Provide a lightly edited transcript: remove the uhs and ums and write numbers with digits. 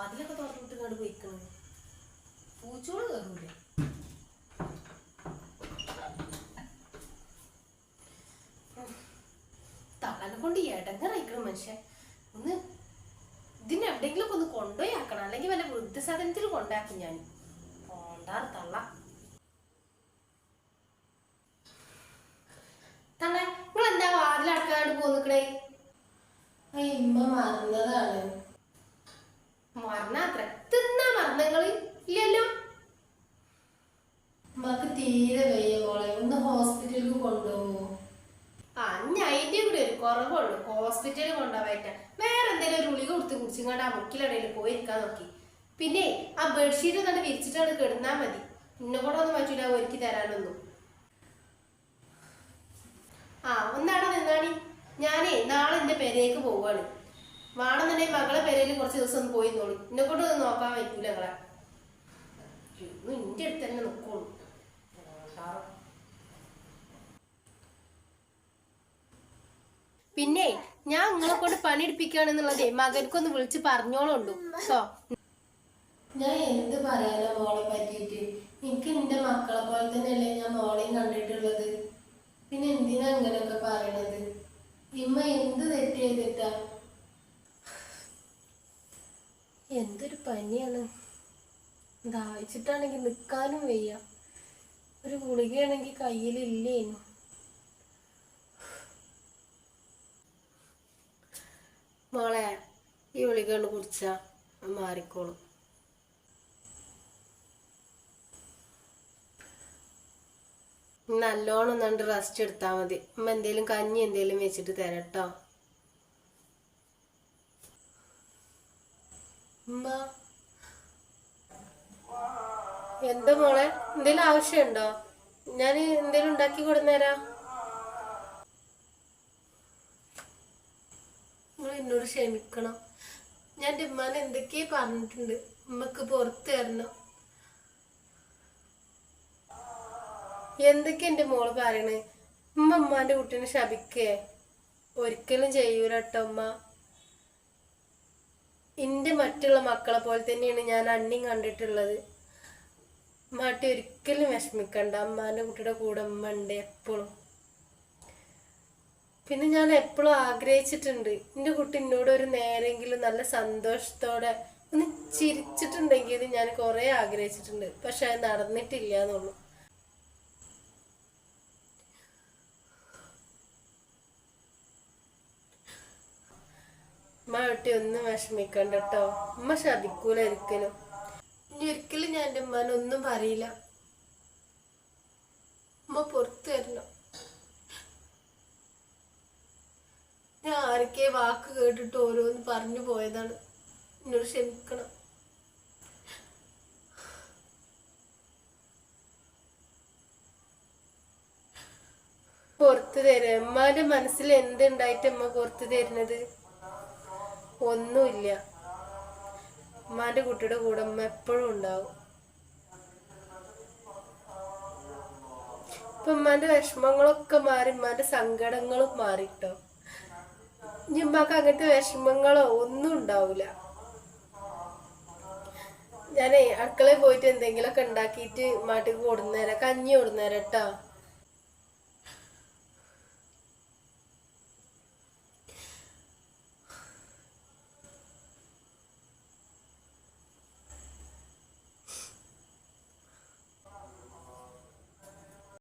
വാതിലൊക്കെ തുറന്നിട്ട് ഇങ്ങോട്ട് പോയിക്കണത്. പൂച്ചോള് കയറൂലേ? തളനെ കൊണ്ട് എടങ്ങറായിക്കണം മനുഷ്യൻ. ഒന്ന് ഇതിന് എവിടെയെങ്കിലും ഒന്ന് കൊണ്ടുപോയി ആക്കണം, അല്ലെങ്കിൽ വല്ല വൃദ്ധസദനത്തിൽ കൊണ്ടാക്കി. ഞാൻ കൊണ്ടാറ് തള്ള. തള്ള നിങ്ങൾ എന്താ വാതിലടക്കാണ്ട് പോന്നിക്കണേ? ഇമ്മ മറന്നതാണ്. മറന്നാത്ര തിന്നാ മറന്നങ്ങള് ഇല്ലല്ലോ. ഉമ്മക്ക് തീരെ വയ്യ മോളെ, ഒന്ന് ഹോസ്പിറ്റലിൽ കൊണ്ടുപോകുമോ? ഞാൻ അതിന്റെ കൂടെ ഒരു കുറവുള്ളൂ, ഹോസ്പിറ്റലിൽ കൊണ്ടുപോയിട്ട് വേറെ എന്തെങ്കിലും ഒരു ഗുളിക കൊടുത്ത് കുടിച്ചിങ്ങാണ്ട് ആ മുക്കിലിടയിൽ പോയി ഇരിക്കാൻ നോക്കി. പിന്നെ ആ ബെഡ്ഷീറ്റ് തന്നെ വിരിച്ചിട്ടാണ് കിടന്നാ മതി. ഇന്നെ കൂടെ ഒന്നും പറ്റൂല ഒരുക്കി തരാനൊന്നും. ഒന്നാടെ നിന്നാണി. ഞാനേ നാളെ എന്റെ പെരേക്ക് പോവാണ്. വേണമെന്നുണ്ടെങ്കിൽ മകളെ പെരയിൽ കുറച്ച് ദിവസം ഒന്ന് പോയി നോളി. എന്നെ കൊണ്ട് നോക്കാൻ പറ്റൂല ഞങ്ങളെ. എന്റെ അടുത്ത് തന്നെ നിൽക്കുള്ളൂ. പിന്നെ ഞാൻ നിങ്ങളെ കൊണ്ട് പണിയെടുപ്പിക്കുകയാണെന്നുള്ളതേ മകനക്കൊന്ന് വിളിച്ച് പറഞ്ഞോളുണ്ടു കേട്ടോ. ഞാൻ എന്ത് പറയാനാ മോളെ പറ്റിയിട്ട്? എനിക്ക് എന്റെ മക്കളെ പോലെ തന്നെയല്ലേ ഞാൻ മോളെയും കണ്ടിട്ടുള്ളത്. പിന്നെ എന്തിനാ ഇങ്ങനെയൊക്കെ പറയണത്? ഇമ്മ എന്ത് തെറ്റ് ചെയ്തിട്ടാ? എന്തൊരു പനിയാണ്. ദാഹിച്ചിട്ടാണെങ്കിൽ നിൽക്കാനും വയ്യ. ഒരു ഗുളികയാണെങ്കിൽ കയ്യിലില്ലേനു. മോളെ ഈ ഗുളിക കൊണ്ട് കുടിച്ചാ മാറിക്കോളും. നല്ലോണം ഒന്നുണ്ട് റെസ്റ്റ് എടുത്താ മതി. അമ്മ എന്തേലും കഞ്ഞി എന്തേലും വെച്ചിട്ട് തരട്ടോ. എന്താ മോളെ, എന്തേലും ആവശ്യമുണ്ടോ? ഞാൻ എന്തേലും ഉണ്ടാക്കി കൊടുന്നേരാ. നിങ്ങൾ എന്നോട് ക്ഷമിക്കണം. ഞാൻ എൻ്റെ ഉമ്മാനെ എന്തൊക്കെയോ പറഞ്ഞിട്ടുണ്ട്. ഉമ്മക്ക് പുറത്ത് തരണം. എന്തൊക്കെ എൻ്റെ മോള് പറയണേ? ഉമ്മാന്റെ കുട്ടീനെ ശപിക്കേ? ഒരിക്കലും ചെയ്യൂലട്ടോ ഉമ്മ. എൻ്റെ മറ്റുള്ള മക്കളെ പോലെ തന്നെയാണ് ഞാൻ അണ്ണിയും കണ്ടിട്ടുള്ളത്. മാട്ടി ഒരിക്കലും വിഷമിക്കണ്ട. അമ്മാന്റെ കുട്ടിയുടെ കൂടെ ഉമ്മ ഉണ്ട് എപ്പോഴും. പിന്നെ ഞാൻ എപ്പോഴും ആഗ്രഹിച്ചിട്ടുണ്ട് എൻ്റെ കുട്ടി എന്നോട് ഒരു നേരെങ്കിലും നല്ല സന്തോഷത്തോടെ ഒന്ന് ചിരിച്ചിട്ടുണ്ടെങ്കിൽ ഞാൻ കുറെ ആഗ്രഹിച്ചിട്ടുണ്ട്. പക്ഷെ അത് നടന്നിട്ടില്ല എന്നുള്ളൂ. ഉമ്മ കുട്ടി ഒന്നും വിഷമിക്കണ്ട കേട്ടോ. ഉമ്മ ശപിക്കൂല ഒരിക്കലും. ഇനി ഒരിക്കലും ഞാൻ എൻ്റെ ഉമ്മാനെ ഒന്നും പറയില്ല. ഉമ്മ പുറത്തു തരണം. ഞാൻ ആരൊക്കെ വാക്ക് കേട്ടിട്ട് ഓരോന്ന് പറഞ്ഞു പോയതാണ്. എന്നോട് ക്ഷമിക്കണം. പുറത്തു തരാം. ഉമ്മാന്റെ മനസ്സിൽ എന്തുണ്ടായിട്ട് അമ്മ പുറത്തു തരുന്നത്? ഒന്നുമില്ല. ഉമ്മാന്റെ കുട്ടിയുടെ കൂടെ അമ്മ എപ്പോഴും ഉണ്ടാവും. ഇപ്പൊ ഉമ്മാന്റെ വിഷമങ്ങളൊക്കെ മാറി, ഉമ്മാന്റെ സങ്കടങ്ങളും മാറിട്ടോ. ഇനി ഉമ്മക്ക് അങ്ങനത്തെ വിഷമങ്ങളോ ഒന്നും ഉണ്ടാവൂല. ഞാനേ അടുക്കളയിൽ പോയിട്ട് എന്തെങ്കിലുമൊക്കെ ഉണ്ടാക്കിയിട്ട് മാട്ടിക്ക് കൊടുന്നേരാം. കഞ്ഞി കൊടുന്നേരാം കേട്ടോ.